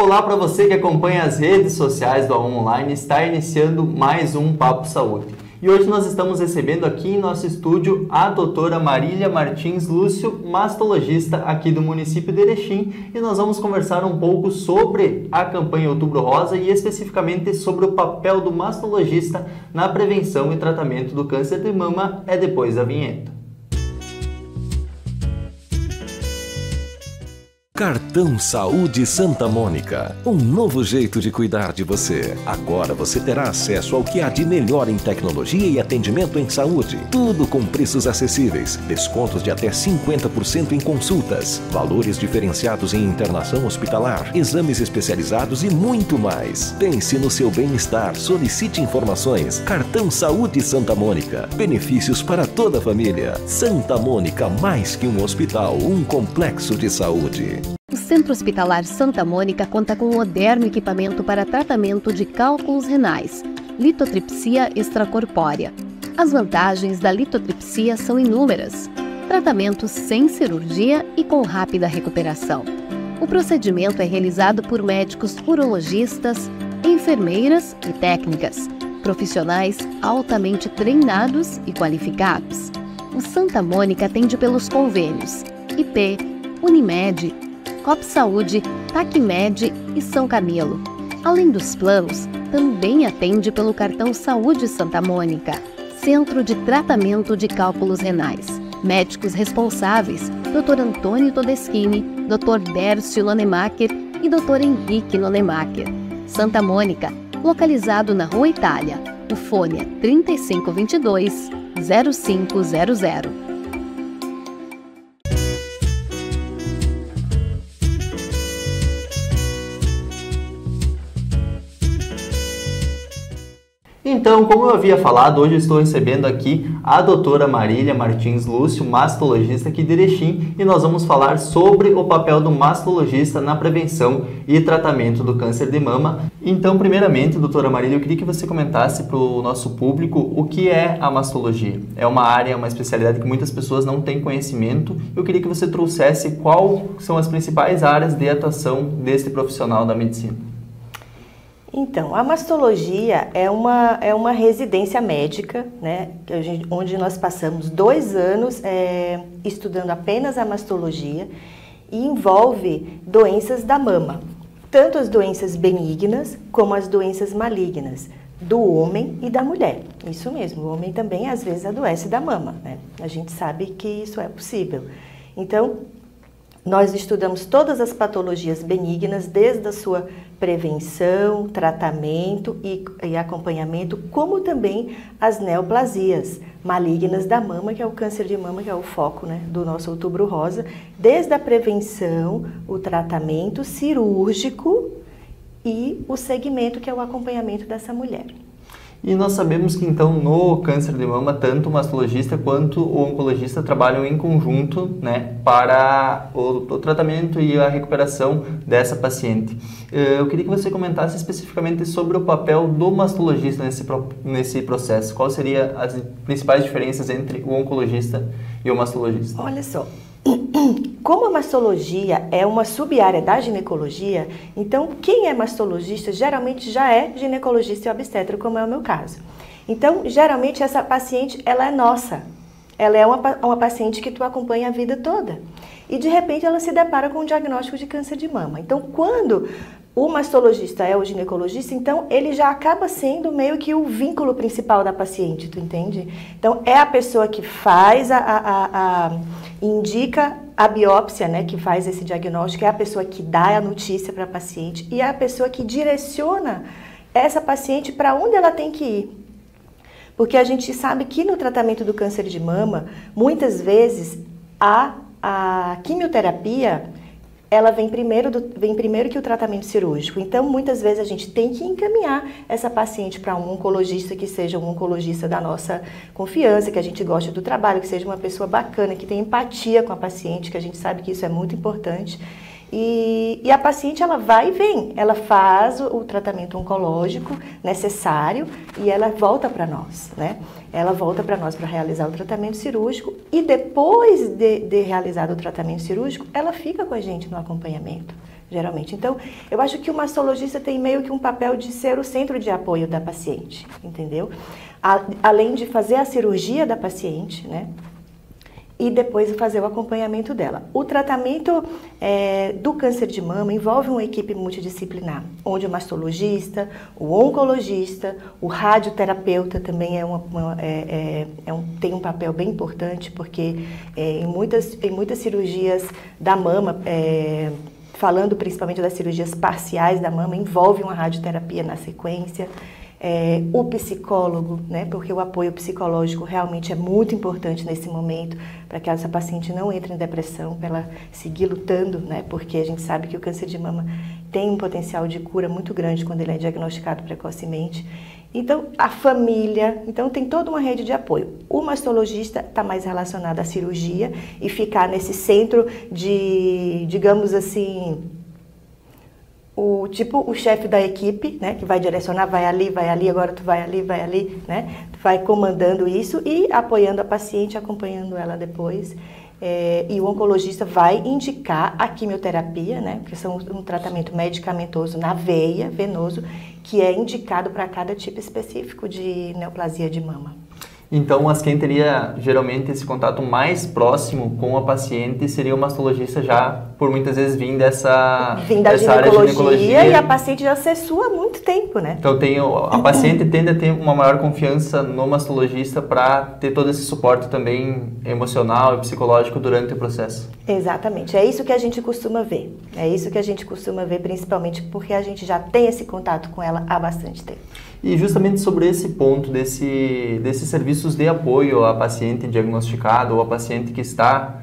Olá para você que acompanha as redes sociais do A1 Online, está iniciando mais um Papo Saúde. E hoje nós estamos recebendo aqui em nosso estúdio a doutora Marília Martins Lúcio, mastologista aqui do município de Erechim, e nós vamos conversar um pouco sobre a campanha Outubro Rosa e especificamente sobre o papel do mastologista na prevenção e tratamento do câncer de mama. É depois da vinheta. Cartão Saúde Santa Mônica, um novo jeito de cuidar de você. Agora você terá acesso ao que há de melhor em tecnologia e atendimento em saúde. Tudo com preços acessíveis, descontos de até 50% em consultas, valores diferenciados em internação hospitalar, exames especializados e muito mais. Pense no seu bem-estar, solicite informações. Cartão Saúde Santa Mônica, benefícios para toda a família. Santa Mônica, mais que um hospital, um complexo de saúde. O Centro Hospitalar Santa Mônica conta com um moderno equipamento para tratamento de cálculos renais, litotripsia extracorpórea. As vantagens da litotripsia são inúmeras. Tratamentos sem cirurgia e com rápida recuperação. O procedimento é realizado por médicos urologistas, enfermeiras e técnicas, profissionais altamente treinados e qualificados. O Santa Mônica atende pelos convênios IP, Unimed, Coop Saúde, Tacmed e São Camilo. Além dos planos, também atende pelo cartão Saúde Santa Mônica. Centro de Tratamento de Cálculos Renais. Médicos responsáveis, Dr. Antônio Todeschini, Dr. Dércio Nonemacher e Dr. Henrique Nonemacher. Santa Mônica, localizado na Rua Itália. O fone é 3522-0500. Então, como eu havia falado, hoje eu estou recebendo aqui a doutora Marília Martins Lúcio, mastologista aqui de Erechim, e nós vamos falar sobre o papel do mastologista na prevenção e tratamento do câncer de mama. Então, primeiramente, doutora Marília, eu queria que você comentasse para o nosso público o que é a mastologia. É uma área, uma especialidade que muitas pessoas não têm conhecimento. Eu queria que você trouxesse quais são as principais áreas de atuação desse profissional da medicina. Então, a mastologia é uma residência médica, né, onde nós passamos 2 anos estudando apenas a mastologia e envolve doenças da mama, tanto as doenças benignas como as doenças malignas, do homem e da mulher. Isso mesmo, o homem também às vezes adoece da mama, né? A gente sabe que isso é possível. Então, nós estudamos todas as patologias benignas, desde a sua prevenção, tratamento e acompanhamento, como também as neoplasias malignas da mama, que é o câncer de mama, que é o foco, né, do nosso Outubro Rosa, desde a prevenção, o tratamento cirúrgico e o segmento, que é o acompanhamento dessa mulher. E nós sabemos que, então, no câncer de mama, tanto o mastologista quanto o oncologista trabalham em conjunto, né, para o tratamento e a recuperação dessa paciente. Eu queria que você comentasse especificamente sobre o papel do mastologista nesse processo. Quais seriam as principais diferenças entre o oncologista e o mastologista? Olha só. Como a mastologia é uma sub-área da ginecologia, então quem é mastologista geralmente já é ginecologista e obstetra, como é o meu caso. Então, geralmente essa paciente, ela é nossa. Ela é uma paciente que tu acompanha a vida toda. E de repente ela se depara com um diagnóstico de câncer de mama. Então, quando o mastologista é o ginecologista, então ele já acaba sendo meio que o vínculo principal da paciente, tu entende? Então, é a pessoa que faz indica a biópsia, né, que faz esse diagnóstico, é a pessoa que dá a notícia para a paciente e é a pessoa que direciona essa paciente para onde ela tem que ir. Porque a gente sabe que no tratamento do câncer de mama, muitas vezes a quimioterapia, ela vem primeiro que o tratamento cirúrgico. Então, muitas vezes a gente tem que encaminhar essa paciente para um oncologista, que seja um oncologista da nossa confiança, que a gente goste do trabalho, que seja uma pessoa bacana, que tenha empatia com a paciente, que a gente sabe que isso é muito importante. E a paciente, ela vai e vem, ela faz o tratamento oncológico necessário e ela volta para nós, né? Ela volta para nós para realizar o tratamento cirúrgico e depois de realizado o tratamento cirúrgico, ela fica com a gente no acompanhamento. geralmente. Então, eu acho que o mastologista tem meio que um papel de ser o centro de apoio da paciente, entendeu? Além de fazer a cirurgia da paciente, né? E depois fazer o acompanhamento dela. O tratamento do câncer de mama envolve uma equipe multidisciplinar, onde o mastologista, o oncologista, o radioterapeuta também tem um papel bem importante, porque em muitas cirurgias da mama, falando principalmente das cirurgias parciais da mama, envolve uma radioterapia na sequência. O psicólogo, né, porque o apoio psicológico realmente é muito importante nesse momento para que essa paciente não entre em depressão, para ela seguir lutando, né, porque a gente sabe que o câncer de mama tem um potencial de cura muito grande quando ele é diagnosticado precocemente. Então, a família, então tem toda uma rede de apoio. O mastologista está mais relacionado à cirurgia e ficar nesse centro de, digamos assim, o chefe da equipe, né, que vai direcionar, vai ali, agora tu vai ali, né, tu vai comandando isso e apoiando a paciente, acompanhando ela depois. E o oncologista vai indicar a quimioterapia, né, que são um tratamento medicamentoso na veia, venoso, que é indicado para cada tipo específico de neoplasia de mama. Então, quem teria geralmente esse contato mais próximo com a paciente seria o mastologista já, por muitas vezes, vindo dessa área de ginecologia. E a paciente já se sua há muito tempo, né? Então, a paciente tende a ter uma maior confiança no mastologista para ter todo esse suporte também emocional e psicológico durante o processo. Exatamente, é isso que a gente costuma ver. É isso que a gente costuma ver, principalmente porque a gente já tem esse contato com ela há bastante tempo. E justamente sobre esse ponto desses serviços de apoio à paciente diagnosticada ou à paciente que está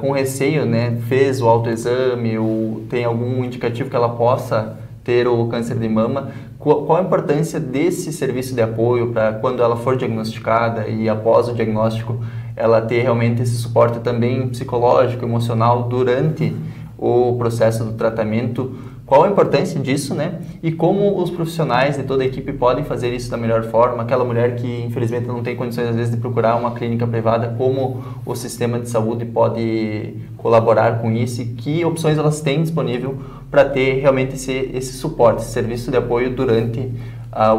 com receio, né, fez o autoexame ou tem algum indicativo que ela possa ter o câncer de mama, qual a importância desse serviço de apoio para quando ela for diagnosticada e após o diagnóstico ela ter realmente esse suporte também psicológico, emocional durante o processo do tratamento? Qual a importância disso, né? E como os profissionais de toda a equipe podem fazer isso da melhor forma? Aquela mulher que, infelizmente, não tem condições, às vezes, de procurar uma clínica privada, como o sistema de saúde pode colaborar com isso e que opções elas têm disponível para ter realmente esse suporte, esse serviço de apoio durante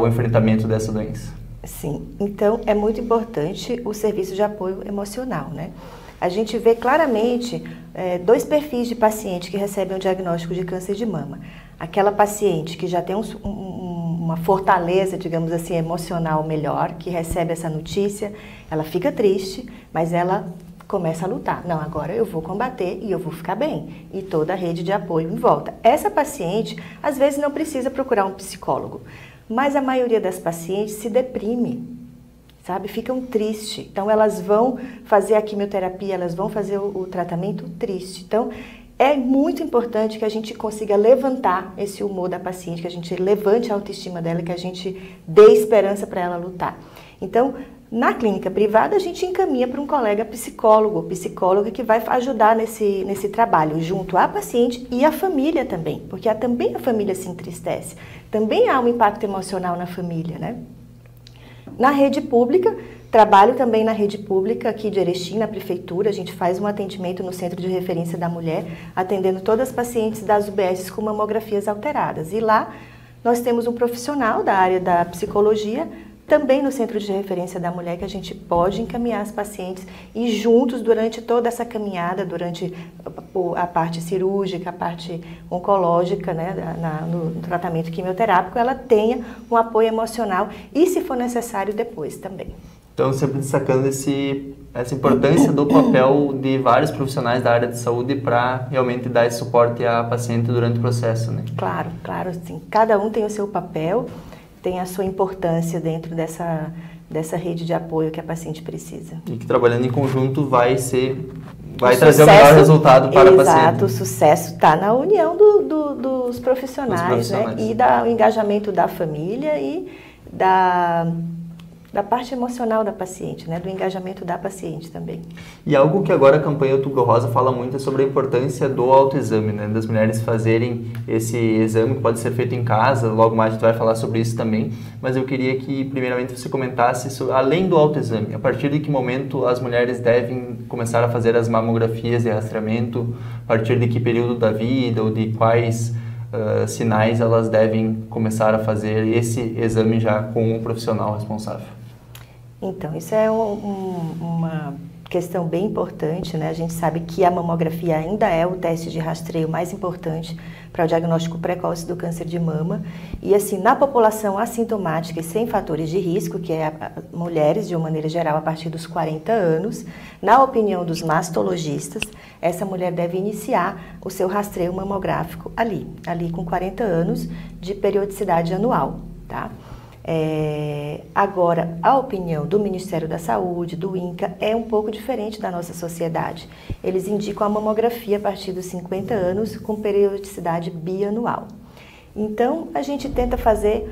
o enfrentamento dessa doença? Sim, então é muito importante o serviço de apoio emocional, né? A gente vê claramente dois perfis de paciente que recebem o diagnóstico de câncer de mama. Aquela paciente que já tem uma fortaleza, digamos assim, emocional melhor, que recebe essa notícia, ela fica triste, mas ela começa a lutar. Não, agora eu vou combater e eu vou ficar bem. E toda a rede de apoio em volta. Essa paciente, às vezes, não precisa procurar um psicólogo, mas a maioria das pacientes se deprime, sabe? Ficam tristes. Então, elas vão fazer a quimioterapia, elas vão fazer o tratamento triste. Então, é muito importante que a gente consiga levantar esse humor da paciente, que a gente levante a autoestima dela, que a gente dê esperança para ela lutar. Então, na clínica privada, a gente encaminha para um colega psicólogo ou psicóloga que vai ajudar nesse trabalho, junto à paciente e à família também, porque também a família se entristece. Também há um impacto emocional na família, né? Na rede pública, trabalho também na rede pública aqui de Erechim, na prefeitura, a gente faz um atendimento no Centro de Referência da Mulher, atendendo todas as pacientes das UBSs com mamografias alteradas. E lá nós temos um profissional da área da psicologia, também no Centro de Referência da Mulher, que a gente pode encaminhar as pacientes e juntos, durante toda essa caminhada, durante a parte cirúrgica, a parte oncológica, né, no tratamento quimioterápico, ela tenha um apoio emocional e, se for necessário, depois também. Então, sempre destacando essa importância do papel de vários profissionais da área de saúde para realmente dar esse suporte à paciente durante o processo, né? Claro, sim. Cada um tem o seu papel, tem a sua importância dentro dessa rede de apoio que a paciente precisa. E que trabalhando em conjunto vai trazer o melhor resultado para a paciente. Exato, o sucesso está na união dos profissionais, né? E do engajamento da família e da parte emocional da paciente, né, do engajamento da paciente também. E algo que agora a campanha Outubro Rosa fala muito é sobre a importância do autoexame, né, das mulheres fazerem esse exame que pode ser feito em casa, logo mais a gente vai falar sobre isso também, mas eu queria que primeiramente você comentasse sobre, além do autoexame, a partir de que momento as mulheres devem começar a fazer as mamografias de rastreamento, a partir de que período da vida ou de quais sinais elas devem começar a fazer esse exame já com um profissional responsável. Então, isso é uma questão bem importante, né? A gente sabe que a mamografia ainda é o teste de rastreio mais importante para o diagnóstico precoce do câncer de mama. E assim, na população assintomática e sem fatores de risco, que é mulheres de uma maneira geral a partir dos 40 anos, na opinião dos mastologistas, essa mulher deve iniciar o seu rastreio mamográfico ali com 40 anos de periodicidade anual, tá? Agora, a opinião do Ministério da Saúde, do INCA, é um pouco diferente da nossa sociedade. Eles indicam a mamografia a partir dos 50 anos com periodicidade bianual. Então, a gente tenta fazer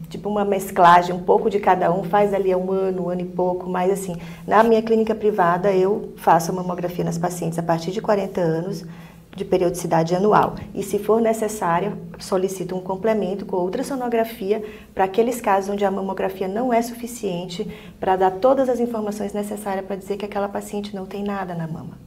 tipo uma mesclagem, um pouco de cada um, faz ali um ano e pouco, mas assim, na minha clínica privada eu faço a mamografia nas pacientes a partir de 40 anos, de periodicidade anual. E se for necessário, solicito um complemento com ultrassonografia para aqueles casos onde a mamografia não é suficiente para dar todas as informações necessárias para dizer que aquela paciente não tem nada na mama.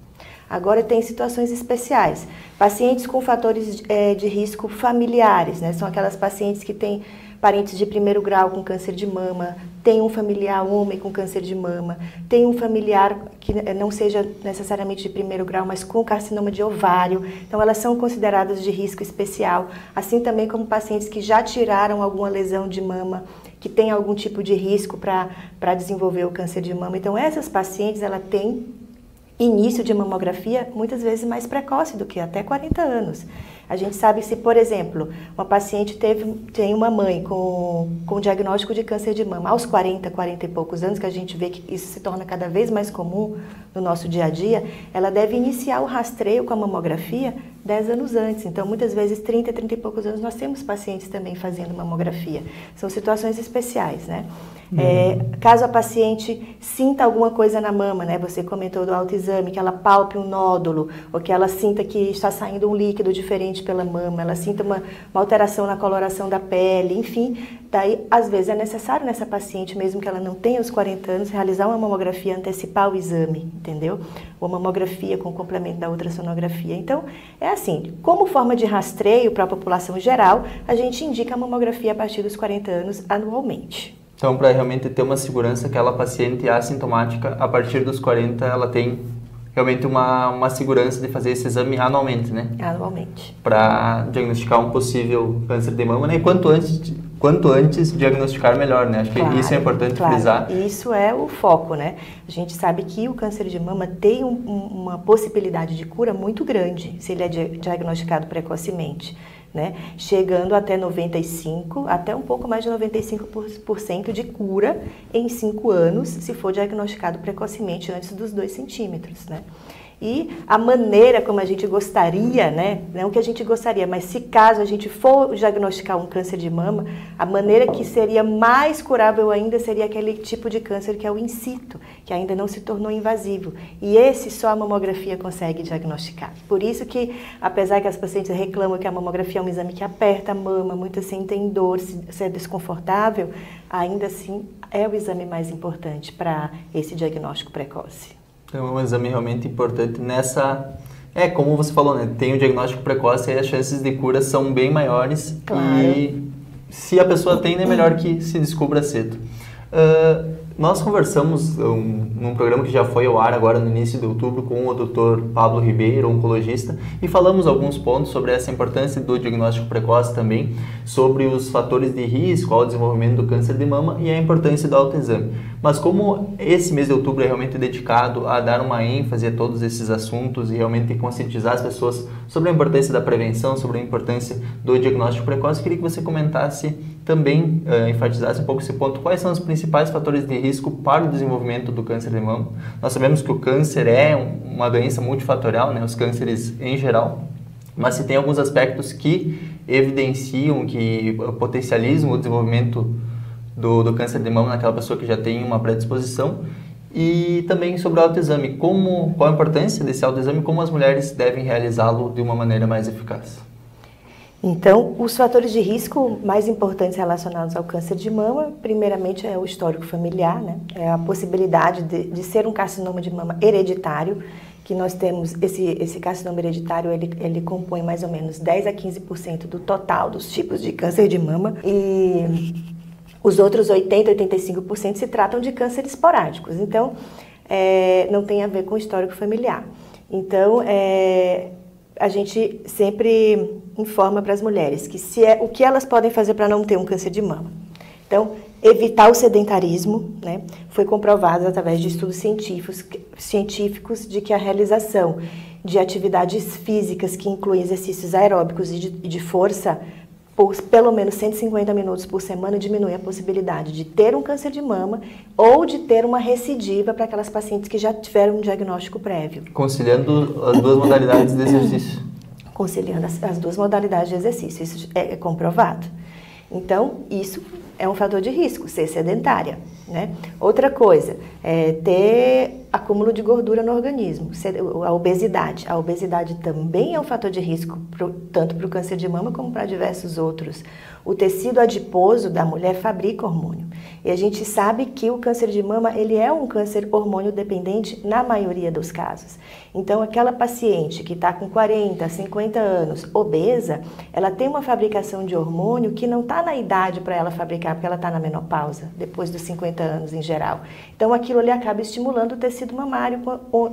Agora tem situações especiais, pacientes com fatores de risco familiares, né? São aquelas pacientes que têm parentes de primeiro grau com câncer de mama, tem um familiar homem com câncer de mama, tem um familiar que não seja necessariamente de primeiro grau, mas com carcinoma de ovário, então elas são consideradas de risco especial, assim também como pacientes que já tiraram alguma lesão de mama, que tem algum tipo de risco para desenvolver o câncer de mama. Então essas pacientes, ela tem início de mamografia muitas vezes mais precoce do que até 40 anos. A gente sabe se, por exemplo, uma paciente tem uma mãe com diagnóstico de câncer de mama aos 40 e poucos anos, que a gente vê que isso se torna cada vez mais comum no nosso dia a dia, ela deve iniciar o rastreio com a mamografia 10 anos antes. Então, muitas vezes, 30 e poucos anos, nós temos pacientes também fazendo mamografia. São situações especiais, né? Caso a paciente sinta alguma coisa na mama, né? Você comentou do autoexame, que ela palpe um nódulo, ou que ela sinta que está saindo um líquido diferente pela mama, ela sinta uma alteração na coloração da pele, enfim. Daí, às vezes, é necessário nessa paciente, mesmo que ela não tenha os 40 anos, realizar uma mamografia, antecipar o exame, entendeu? Ou mamografia com complemento da ultrassonografia. Então, é assim, como forma de rastreio para a população geral, a gente indica a mamografia a partir dos 40 anos anualmente. Então, para realmente ter uma segurança, aquela paciente assintomática, a partir dos 40, ela tem realmente uma segurança de fazer esse exame anualmente, né? Anualmente. Para diagnosticar um possível câncer de mama, né? E quanto antes diagnosticar, melhor, né? Acho que isso é importante frisar. Isso é o foco, né? A gente sabe que o câncer de mama tem uma possibilidade de cura muito grande se ele é diagnosticado precocemente, né? Chegando até 95%, até um pouco mais de 95% de cura em 5 anos, se for diagnosticado precocemente antes dos 2 centímetros, né? E a maneira como a gente gostaria, né? Não que a gente gostaria, mas se caso a gente for diagnosticar um câncer de mama, a maneira que seria mais curável ainda seria aquele tipo de câncer que é o in situ, que ainda não se tornou invasivo. E esse só a mamografia consegue diagnosticar. Por isso que, apesar que as pacientes reclamam que a mamografia é um exame que aperta a mama, muitas sentem dor, se é desconfortável, ainda assim é o exame mais importante para esse diagnóstico precoce. É um exame realmente importante nessa... como você falou, né? Tem o diagnóstico precoce e as chances de cura são bem maiores. Claro. E se a pessoa tem, é melhor que se descubra cedo. Nós conversamos num programa que já foi ao ar agora no início de outubro com o Dr. Pablo Ribeiro, oncologista, e falamos alguns pontos sobre essa importância do diagnóstico precoce também, sobre os fatores de risco ao desenvolvimento do câncer de mama e a importância do autoexame. Mas como esse mês de outubro é realmente dedicado a dar uma ênfase a todos esses assuntos e realmente conscientizar as pessoas sobre a importância da prevenção, sobre a importância do diagnóstico precoce, queria que você comentasse também, enfatizasse um pouco esse ponto. Quais são os principais fatores de risco para o desenvolvimento do câncer de mama? Nós sabemos que o câncer é uma doença multifatorial, né? Os cânceres em geral, mas se tem alguns aspectos que evidenciam, que potencializam o desenvolvimento do câncer de mama naquela pessoa que já tem uma predisposição. E também sobre o autoexame, qual a importância desse autoexame e como as mulheres devem realizá-lo de uma maneira mais eficaz? Então, os fatores de risco mais importantes relacionados ao câncer de mama, primeiramente é o histórico familiar, né? É a possibilidade de ser um carcinoma de mama hereditário, que nós temos, esse carcinoma hereditário, ele compõe mais ou menos 10 a 15% do total dos tipos de câncer de mama, e os outros 80 a 85% se tratam de cânceres esporádicos, então não tem a ver com o histórico familiar. Então, a gente sempre informa para as mulheres que o que elas podem fazer para não ter um câncer de mama. Então, evitar o sedentarismo, né? Foi comprovado através de estudos científicos de que a realização de atividades físicas que incluem exercícios aeróbicos e de força por pelo menos 150 minutos por semana diminui a possibilidade de ter um câncer de mama ou de ter uma recidiva para aquelas pacientes que já tiveram um diagnóstico prévio. Conciliando as duas modalidades de exercício. Conciliando as duas modalidades de exercício, isso é comprovado. Então, isso é um fator de risco, ser sedentária, né? Outra coisa, ter acúmulo de gordura no organismo, a obesidade. A obesidade também é um fator de risco, tanto para o câncer de mama como para diversos outros. O tecido adiposo da mulher fabrica hormônio. E a gente sabe que o câncer de mama, ele é um câncer hormônio dependente na maioria dos casos. Então, aquela paciente que está com 40, 50 anos, obesa, ela tem uma fabricação de hormônio que não está na idade para ela fabricar, porque ela está na menopausa, depois dos 50 anos em geral. Então, aquilo ali acaba estimulando o tecido mamário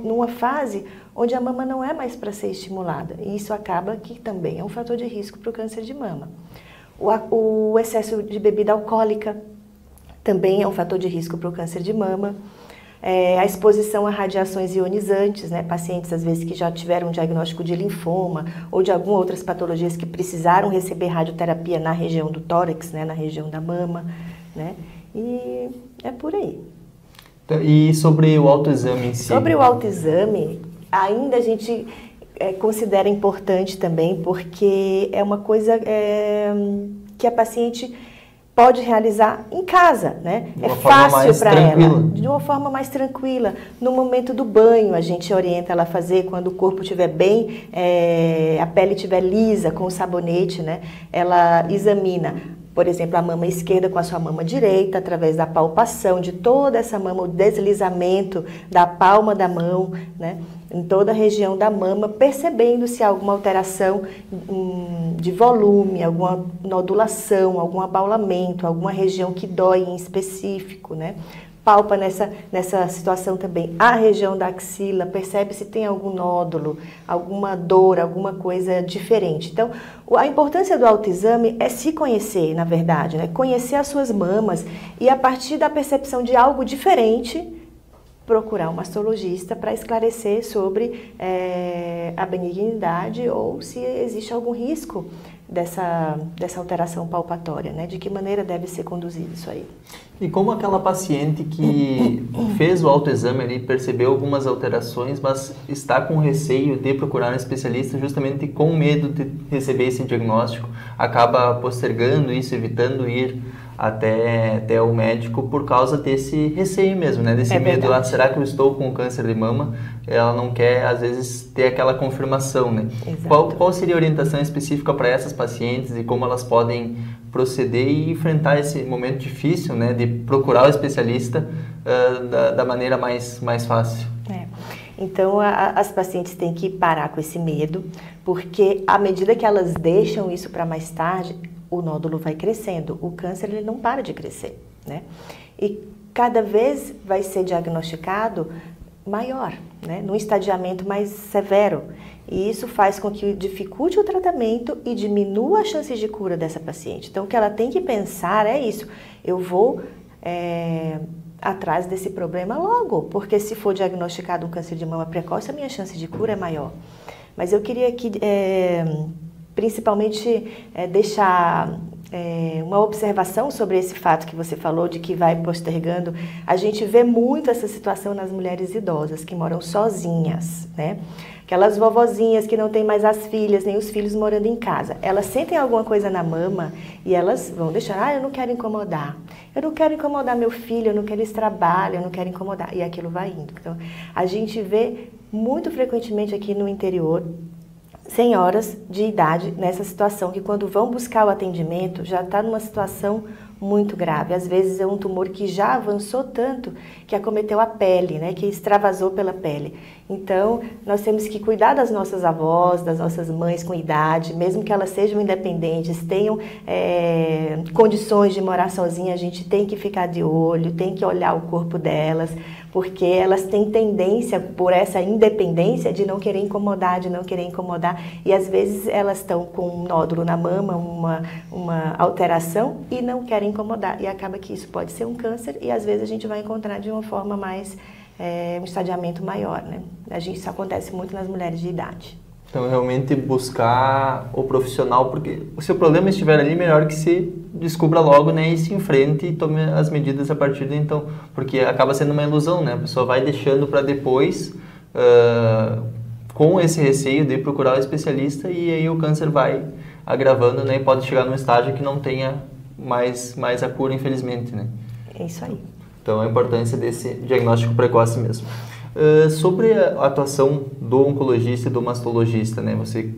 numa fase onde a mama não é mais para ser estimulada. E isso acaba que também é um fator de risco para o câncer de mama. O excesso de bebida alcoólica também é um fator de risco para o câncer de mama. A exposição a radiações ionizantes, né? Pacientes às vezes que já tiveram um diagnóstico de linfoma ou de algumas outras patologias que precisaram receber radioterapia na região do tórax, né? Na região da mama, né? E é por aí. E sobre o autoexame em si? Sobre o autoexame, ainda a gente considera importante também, porque é uma coisa que a paciente pode realizar em casa, né? É fácil para ela, de uma forma mais tranquila. No momento do banho, a gente orienta ela a fazer quando o corpo estiver bem, a pele estiver lisa, com o sabonete, né? Ela examina, por exemplo, a mama esquerda com a sua mama direita, através da palpação de toda essa mama, o deslizamento da palma da mão, né? Em toda a região da mama, percebendo se há alguma alteração de volume, alguma nodulação, algum abaulamento, alguma região que dói em específico, né? Palpa nessa situação também a região da axila, percebe se tem algum nódulo, alguma dor, alguma coisa diferente. Então, a importância do autoexame é se conhecer, na verdade, né? Conhecer as suas mamas e a partir da percepção de algo diferente, procurar um mastologista para esclarecer sobre a benignidade ou se existe algum risco dessa alteração palpatória, né? De que maneira deve ser conduzido isso aí. E como aquela paciente que fez o autoexame ali, percebeu algumas alterações, mas está com receio de procurar um especialista justamente com medo de receber esse diagnóstico, acaba postergando isso, evitando ir até o médico por causa desse receio mesmo, né? Desse medo, será que eu estou com câncer de mama? Ela não quer, às vezes, ter aquela confirmação, né? Qual seria a orientação específica para essas pacientes e como elas podem proceder e enfrentar esse momento difícil, né? De procurar o especialista da maneira mais fácil? Então, as pacientes têm que parar com esse medo, porque à medida que elas deixam isso para mais tarde, o nódulo vai crescendo, o câncer ele não para de crescer, né? E cada vez vai ser diagnosticado maior, né? Num estadiamento mais severo. E isso faz com que dificulte o tratamento e diminua as chances de cura dessa paciente. Então, o que ela tem que pensar é isso, eu vou atrás desse problema logo, porque se for diagnosticado um câncer de mama precoce, a minha chance de cura é maior. Mas eu queria que principalmente deixar uma observação sobre esse fato que você falou, de que vai postergando. A gente vê muito essa situação nas mulheres idosas que moram sozinhas, né? Aquelas vovozinhas que não têm mais as filhas, nem os filhos morando em casa. Elas sentem alguma coisa na mama e elas vão deixar, eu não quero incomodar. Eu não quero incomodar meu filho, eu não quero esse trabalho, eu não quero incomodar. E aquilo vai indo. Então, a gente vê muito frequentemente aqui no interior senhoras de idade nessa situação, que quando vão buscar o atendimento já está numa situação muito grave. Às vezes é um tumor que já avançou tanto que acometeu a pele, né, que extravasou pela pele. Então, nós temos que cuidar das nossas avós, das nossas mães com idade, mesmo que elas sejam independentes, tenham condições de morar sozinha, a gente tem que ficar de olho, tem que olhar o corpo delas, porque elas têm tendência, por essa independência, de não querer incomodar, e às vezes elas estão com um nódulo na mama, uma alteração, e não querem incomodar, e acaba que isso pode ser um câncer, e às vezes a gente vai encontrar de uma forma mais, um estadiamento maior, né? Isso acontece muito nas mulheres de idade. Então, realmente buscar o profissional, porque se o problema estiver ali, melhor que se descubra logo, né, e se enfrente e tome as medidas a partir de então, porque acaba sendo uma ilusão, né? A pessoa vai deixando para depois, com esse receio de procurar o especialista, e aí o câncer vai agravando, né, e pode chegar num estágio que não tenha mais a cura, infelizmente, né? É isso aí. Então, a importância desse diagnóstico precoce mesmo. Sobre a atuação do oncologista e do mastologista, né? Você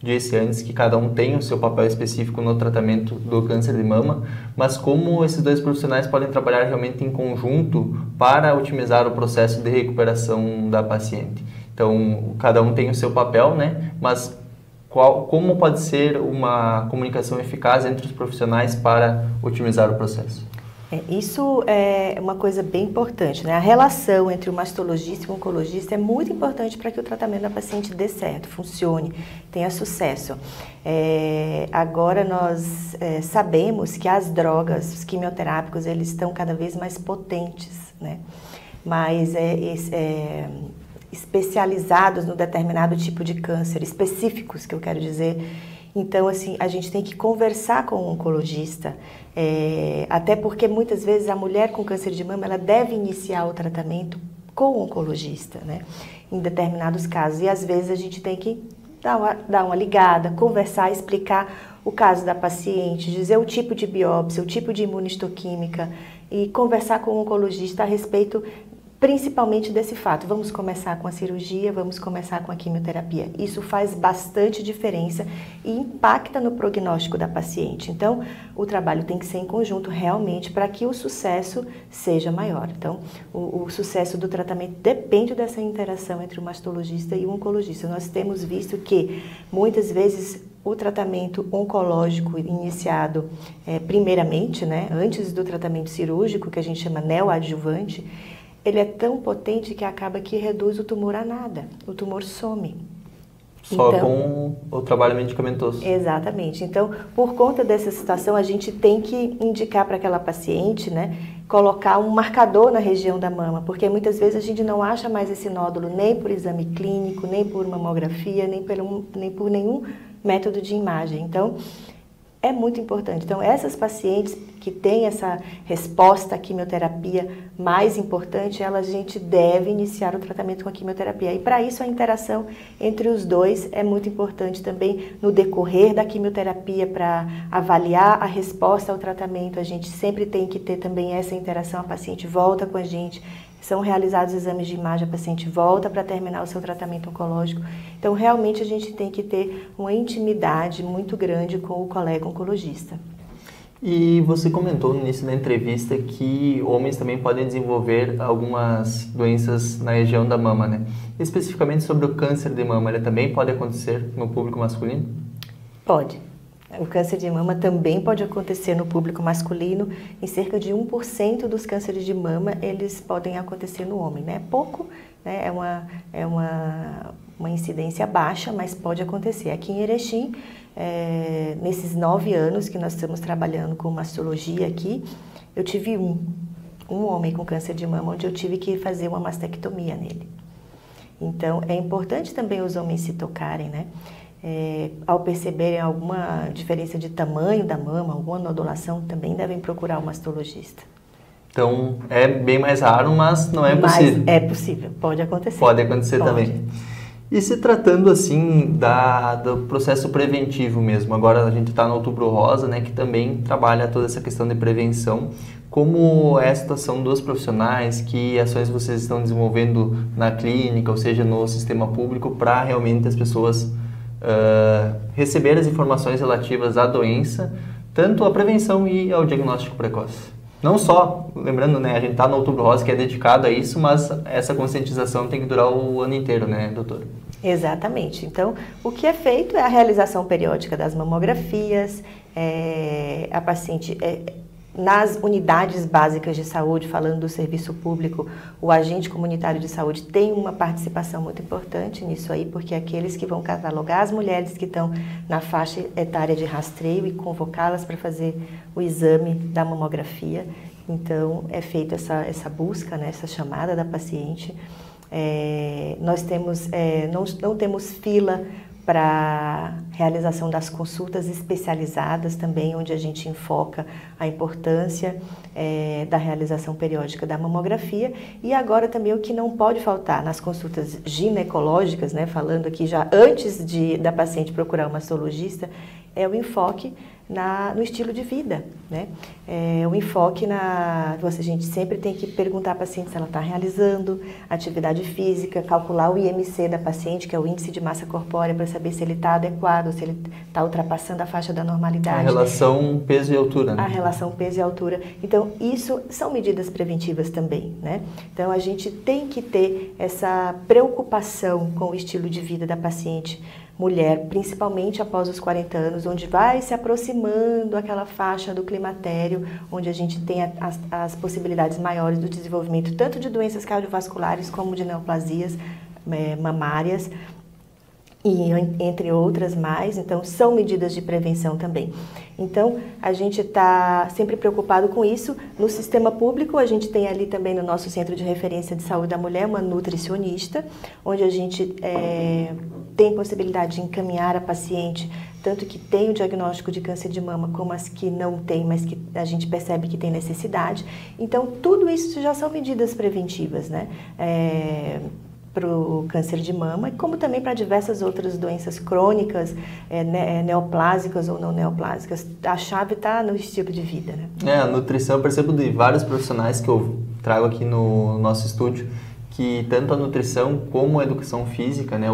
disse antes que cada um tem o seu papel específico no tratamento do câncer de mama, mas como esses dois profissionais podem trabalhar realmente em conjunto para otimizar o processo de recuperação da paciente? Então, cada um tem o seu papel, né? Mas como pode ser uma comunicação eficaz entre os profissionais para otimizar o processo? Isso é uma coisa bem importante, né? A relação entre o mastologista e o oncologista é muito importante para que o tratamento da paciente dê certo, funcione, tenha sucesso. Agora nós sabemos que as drogas, os quimioterápicos, eles estão cada vez mais potentes, né? Mas especializados no determinado tipo de câncer, específicos, que eu quero dizer. Então, assim, a gente tem que conversar com o oncologista, até porque muitas vezes a mulher com câncer de mama, ela deve iniciar o tratamento com o oncologista, né? Em determinados casos. E às vezes a gente tem que dar uma ligada, conversar, explicar o caso da paciente, dizer o tipo de biópsia, o tipo de imunistoquímica e conversar com o oncologista a respeito principalmente desse fato. Vamos começar com a cirurgia, vamos começar com a quimioterapia. Isso faz bastante diferença e impacta no prognóstico da paciente. Então, o trabalho tem que ser em conjunto realmente para que o sucesso seja maior. Então, o sucesso do tratamento depende dessa interação entre o mastologista e o oncologista. Nós temos visto que, muitas vezes, o tratamento oncológico iniciado primeiramente, né, antes do tratamento cirúrgico, que a gente chama neoadjuvante, ele é tão potente que acaba que reduz o tumor a nada. O tumor some. Só então, com o trabalho medicamentoso. Exatamente. Então, por conta dessa situação, a gente tem que indicar para aquela paciente, né, colocar um marcador na região da mama, porque muitas vezes a gente não acha mais esse nódulo nem por exame clínico, nem por mamografia, nem por nenhum método de imagem. Então, é muito importante. Então, essas pacientes que têm essa resposta à quimioterapia mais importante, a gente deve iniciar o tratamento com a quimioterapia. E para isso a interação entre os dois é muito importante também no decorrer da quimioterapia para avaliar a resposta ao tratamento. A gente sempre tem que ter também essa interação, a paciente volta com a gente, são realizados exames de imagem, a paciente volta para terminar o seu tratamento oncológico. Então, realmente, a gente tem que ter uma intimidade muito grande com o colega oncologista. E você comentou no início da entrevista que homens também podem desenvolver algumas doenças na região da mama, né? Especificamente sobre o câncer de mama, ele também pode acontecer no público masculino? Pode. O câncer de mama também pode acontecer no público masculino. Em cerca de 1% dos cânceres de mama, eles podem acontecer no homem, né? Pouco, né? É uma incidência baixa, mas pode acontecer. Aqui em Erechim, nesses 9 anos que nós estamos trabalhando com mastologia aqui, eu tive um homem com câncer de mama, onde eu tive que fazer uma mastectomia nele. Então, é importante também os homens se tocarem, né? Ao perceberem alguma diferença de tamanho da mama, alguma nodulação, também devem procurar o mastologista. Então, é bem mais raro, mas não é impossível. Mas é possível, pode acontecer. Pode acontecer também. E se tratando assim do processo preventivo mesmo, agora a gente está no Outubro Rosa, né, que também trabalha toda essa questão de prevenção. Como é a situação dos profissionais, que ações vocês estão desenvolvendo na clínica, ou seja, no sistema público, para realmente as pessoas receber as informações relativas à doença, tanto à prevenção e ao diagnóstico precoce? Não só, lembrando, né, a gente está no Outubro Rosa que é dedicado a isso, mas essa conscientização tem que durar o ano inteiro, né, doutora? Exatamente. Então, o que é feito é a realização periódica das mamografias, a paciente... nas unidades básicas de saúde, falando do serviço público, o agente comunitário de saúde tem uma participação muito importante nisso aí, porque é aqueles que vão catalogar as mulheres que estão na faixa etária de rastreio e convocá-las para fazer o exame da mamografia. Então, é feita essa busca, né, essa chamada da paciente. Nós temos, não temos fila para realização das consultas especializadas também, onde a gente enfoca a importância da realização periódica da mamografia. E agora também o que não pode faltar nas consultas ginecológicas, né, falando aqui já antes da paciente procurar o mastologista, é o enfoque no estilo de vida, né? O enfoque a gente sempre tem que perguntar à paciente se ela está realizando atividade física, calcular o IMC da paciente, que é o índice de massa corpórea, para saber se ele está adequado, se ele está ultrapassando a faixa da normalidade. A relação peso e altura, né? A relação peso e altura. Então, isso são medidas preventivas também, né? Então, a gente tem que ter essa preocupação com o estilo de vida da paciente mulher, principalmente após os 40 anos, onde vai se aproximando aquela faixa do climatério, onde a gente tem as possibilidades maiores do desenvolvimento tanto de doenças cardiovasculares como de neoplasias mamárias, e entre outras mais. Então, são medidas de prevenção também. Então, a gente está sempre preocupado com isso. No sistema público, a gente tem ali também no nosso Centro de Referência de Saúde da Mulher uma nutricionista, onde a gente tem possibilidade de encaminhar a paciente, tanto que tem o diagnóstico de câncer de mama, como as que não tem, mas que a gente percebe que tem necessidade. Então, tudo isso já são medidas preventivas, né? Para o câncer de mama, como também para diversas outras doenças crônicas, neoplásicas ou não neoplásicas. A chave está no estilo de vida, né? A nutrição, eu percebo de vários profissionais que eu trago aqui no nosso estúdio, que tanto a nutrição como a educação física, né,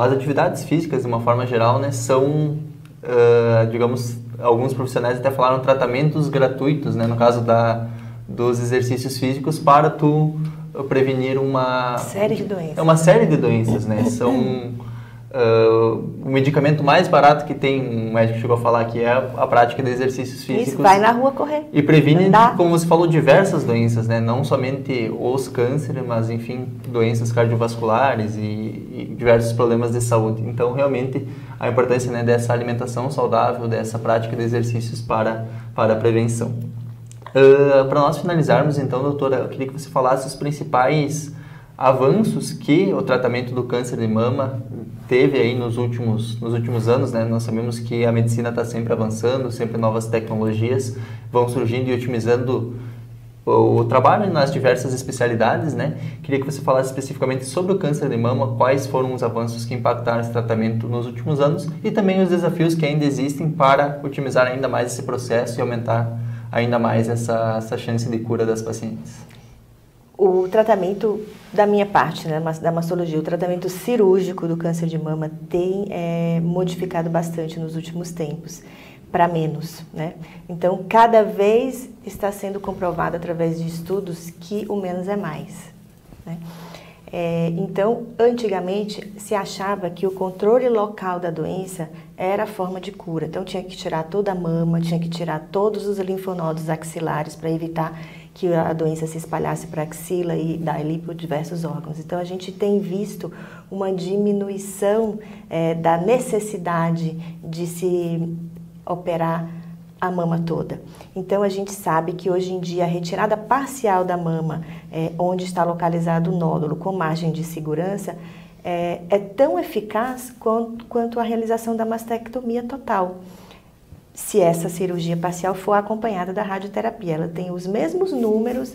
as atividades físicas de uma forma geral, né, são, digamos, alguns profissionais até falaram tratamentos gratuitos, né, no caso dos exercícios físicos para prevenir uma série de doenças. É uma série de doenças, né? São o medicamento mais barato que tem, um médico chegou a falar, que é a prática de exercícios físicos. Isso, vai na rua correr. E previne, como você falou, diversas doenças, né? Não somente os cânceres, mas, enfim, doenças cardiovasculares e diversos problemas de saúde. Então, realmente, a importância, né, dessa alimentação saudável, dessa prática de exercícios para a prevenção. Para nós finalizarmos, então, doutora, eu queria que você falasse os principais avanços que o tratamento do câncer de mama teve aí nos últimos anos, né? Nós sabemos que a medicina está sempre avançando, sempre novas tecnologias vão surgindo e otimizando o trabalho nas diversas especialidades, né? Queria que você falasse especificamente sobre o câncer de mama, quais foram os avanços que impactaram esse tratamento nos últimos anos e também os desafios que ainda existem para otimizar ainda mais esse processo e aumentar ainda mais essa chance de cura das pacientes. O tratamento, da minha parte, né, da mastologia, o tratamento cirúrgico do câncer de mama tem modificado bastante nos últimos tempos, para menos, né? Então, cada vez está sendo comprovado através de estudos que o menos é mais, né? Então, antigamente, se achava que o controle local da doença era a forma de cura. Então, tinha que tirar toda a mama, tinha que tirar todos os linfonodos axilares para evitar que a doença se espalhasse para a axila e dali para diversos órgãos. Então, a gente tem visto uma diminuição da necessidade de se operar a mama toda. Então, a gente sabe que hoje em dia a retirada parcial da mama, onde está localizado o nódulo com margem de segurança, é tão eficaz quanto a realização da mastectomia total. se essa cirurgia parcial for acompanhada da radioterapia. Ela tem os mesmos números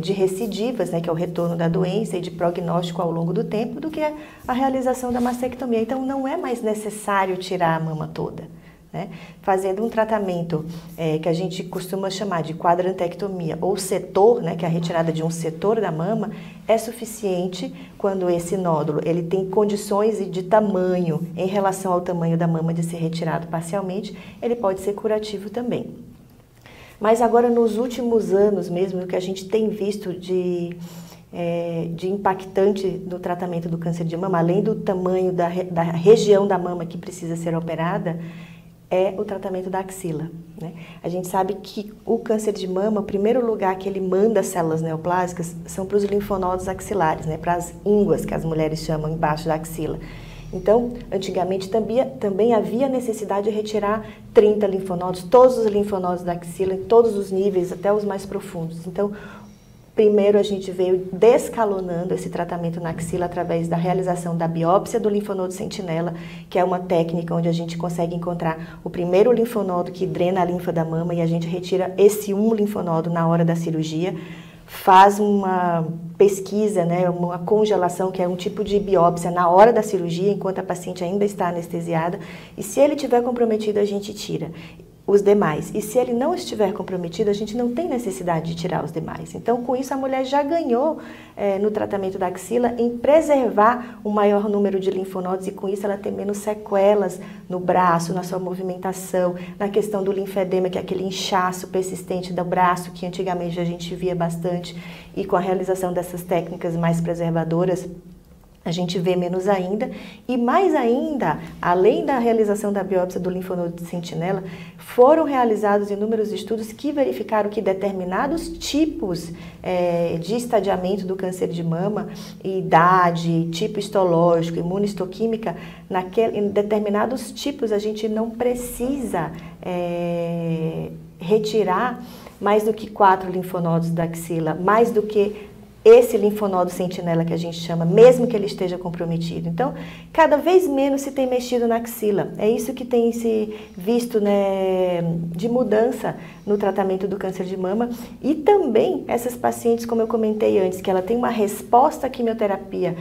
de recidivas, né, que é o retorno da doença e de prognóstico ao longo do tempo, do que a realização da mastectomia. Então, não é mais necessário tirar a mama toda, né? Fazendo um tratamento que a gente costuma chamar de quadrantectomia ou setor, né, que é a retirada de um setor da mama, é suficiente quando esse nódulo ele tem condições de tamanho em relação ao tamanho da mama de ser retirado parcialmente, ele pode ser curativo também. Mas agora, nos últimos anos mesmo, o que a gente tem visto de impactante no tratamento do câncer de mama, além do tamanho da região da mama que precisa ser operada, é o tratamento da axila, né? A gente sabe que o câncer de mama, o primeiro lugar que ele manda células neoplásicas são para os linfonodos axilares, né? Para as ínguas, que as mulheres chamam embaixo da axila. Então, antigamente também havia necessidade de retirar 30 linfonodos, todos os linfonodos da axila, em todos os níveis, até os mais profundos. Então, primeiro a gente veio descalonando esse tratamento na axila através da realização da biópsia do linfonodo sentinela, que é uma técnica onde a gente consegue encontrar o primeiro linfonodo que drena a linfa da mama e a gente retira esse linfonodo na hora da cirurgia, faz uma pesquisa, né, uma congelação, que é um tipo de biópsia na hora da cirurgia, enquanto a paciente ainda está anestesiada, e se ele estiver comprometido, a gente tira os demais. E se ele não estiver comprometido, a gente não tem necessidade de tirar os demais. Então, com isso, a mulher já ganhou no tratamento da axila em preservar um maior número de linfonodos e com isso ela tem menos sequelas no braço, na sua movimentação, na questão do linfedema, que é aquele inchaço persistente do braço que antigamente a gente via bastante, e com a realização dessas técnicas mais preservadoras, a gente vê menos ainda, e mais ainda, além da realização da biópsia do linfonodo de sentinela, foram realizados inúmeros estudos que verificaram que determinados tipos de estadiamento do câncer de mama, idade, tipo histológico, imunohistoquímica, em determinados tipos a gente não precisa retirar mais do que 4 linfonodos da axila, mais do que esse linfonodo sentinela que a gente chama, mesmo que ele esteja comprometido. Então, cada vez menos se tem mexido na axila. É isso que tem se visto, né, de mudança no tratamento do câncer de mama. E também essas pacientes, como eu comentei antes, que ela tem uma resposta à quimioterapia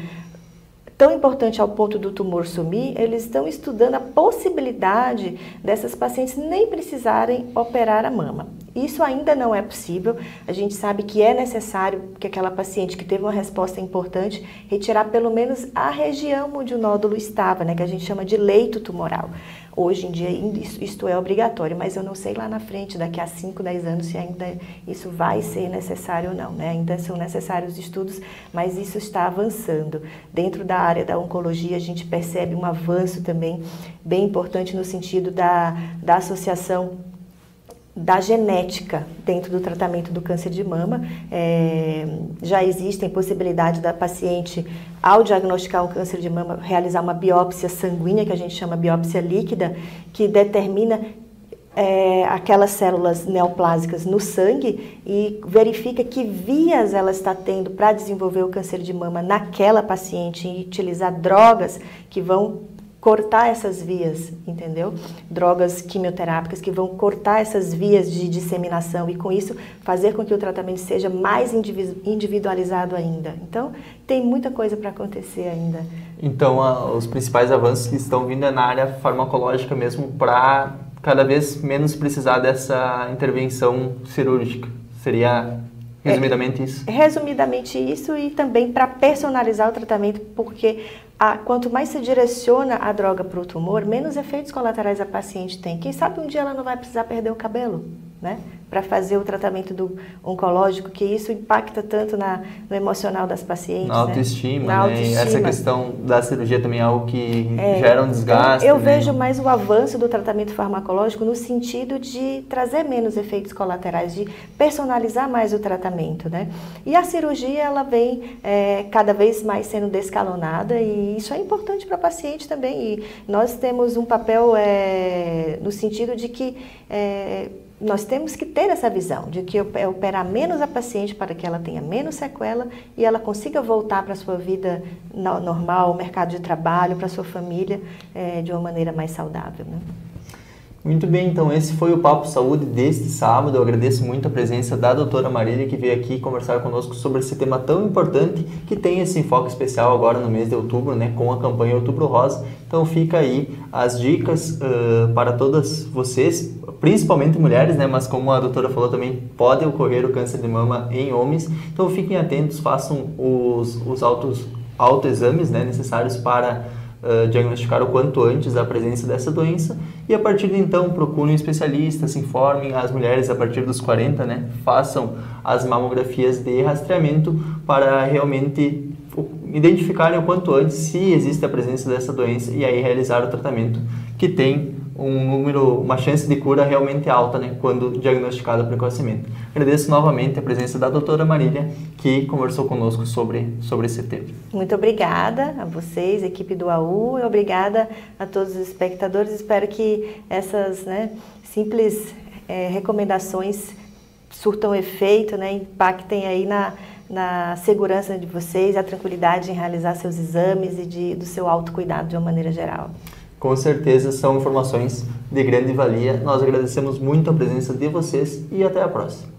tão importante ao ponto do tumor sumir, eles estão estudando a possibilidade dessas pacientes nem precisarem operar a mama. Isso ainda não é possível. A gente sabe que é necessário que aquela paciente que teve uma resposta importante retirar pelo menos a região onde o nódulo estava, né, que a gente chama de leito tumoral. Hoje em dia isto é obrigatório, mas eu não sei lá na frente, daqui a 5, 10 anos, se ainda isso vai ser necessário ou não, né? Ainda são necessários estudos, mas isso está avançando. Dentro da área da oncologia, a gente percebe um avanço também bem importante no sentido da associação da genética dentro do tratamento do câncer de mama. Já existem possibilidades da paciente, ao diagnosticar um câncer de mama, realizar uma biópsia sanguínea, que a gente chama biópsia líquida, que determina aquelas células neoplásicas no sangue e verifica que vias ela está tendo para desenvolver o câncer de mama naquela paciente e utilizar drogas que vão cortar essas vias, entendeu? Drogas quimioterápicas que vão cortar essas vias de disseminação e com isso fazer com que o tratamento seja mais individualizado ainda. Então, tem muita coisa para acontecer ainda. Então, os principais avanços que estão vindo é na área farmacológica mesmo, para cada vez menos precisar dessa intervenção cirúrgica. Seria resumidamente isso? Resumidamente isso, e também para personalizar o tratamento, porque quanto mais se direciona a droga para o tumor, menos efeitos colaterais a paciente tem. Quem sabe um dia ela não vai precisar perder o cabelo, né? Para fazer o tratamento do oncológico, que isso impacta tanto no emocional das pacientes. Na autoestima, né? Autoestima. Essa questão da cirurgia também é algo que gera um desgaste. Eu vejo mais o avanço do tratamento farmacológico no sentido de trazer menos efeitos colaterais, de personalizar mais o tratamento, né? E a cirurgia, ela vem cada vez mais sendo descalonada e isso é importante para a paciente também. E nós temos um papel no sentido de que nós temos que ter essa visão de que operar menos a paciente para que ela tenha menos sequela e ela consiga voltar para a sua vida normal, mercado de trabalho, para a sua família, de uma maneira mais saudável, né? Muito bem, então esse foi o Papo Saúde deste sábado. Eu agradeço muito a presença da doutora Marília, que veio aqui conversar conosco sobre esse tema tão importante, que tem esse enfoque especial agora no mês de outubro, né, com a campanha Outubro Rosa. Então fica aí as dicas para todas vocês, principalmente mulheres, né, mas como a doutora falou também, pode ocorrer o câncer de mama em homens. Então fiquem atentos, façam os autoexames, né, necessários para diagnosticar o quanto antes a presença dessa doença, e a partir de então procurem um especialista, se informem. As mulheres a partir dos 40, né, façam as mamografias de rastreamento para realmente identificarem o quanto antes se existe a presença dessa doença e aí realizar o tratamento, que tem uma chance de cura realmente alta, né, quando diagnosticada precocemente. Agradeço novamente a presença da doutora Marília, que conversou conosco sobre esse tema. Muito obrigada a vocês, equipe do AU, e obrigada a todos os espectadores. Espero que essas, né, simples recomendações surtam efeito, né, impactem aí na segurança de vocês, a tranquilidade em realizar seus exames e do seu autocuidado de uma maneira geral. Com certeza são informações de grande valia. Nós agradecemos muito a presença de vocês e até a próxima.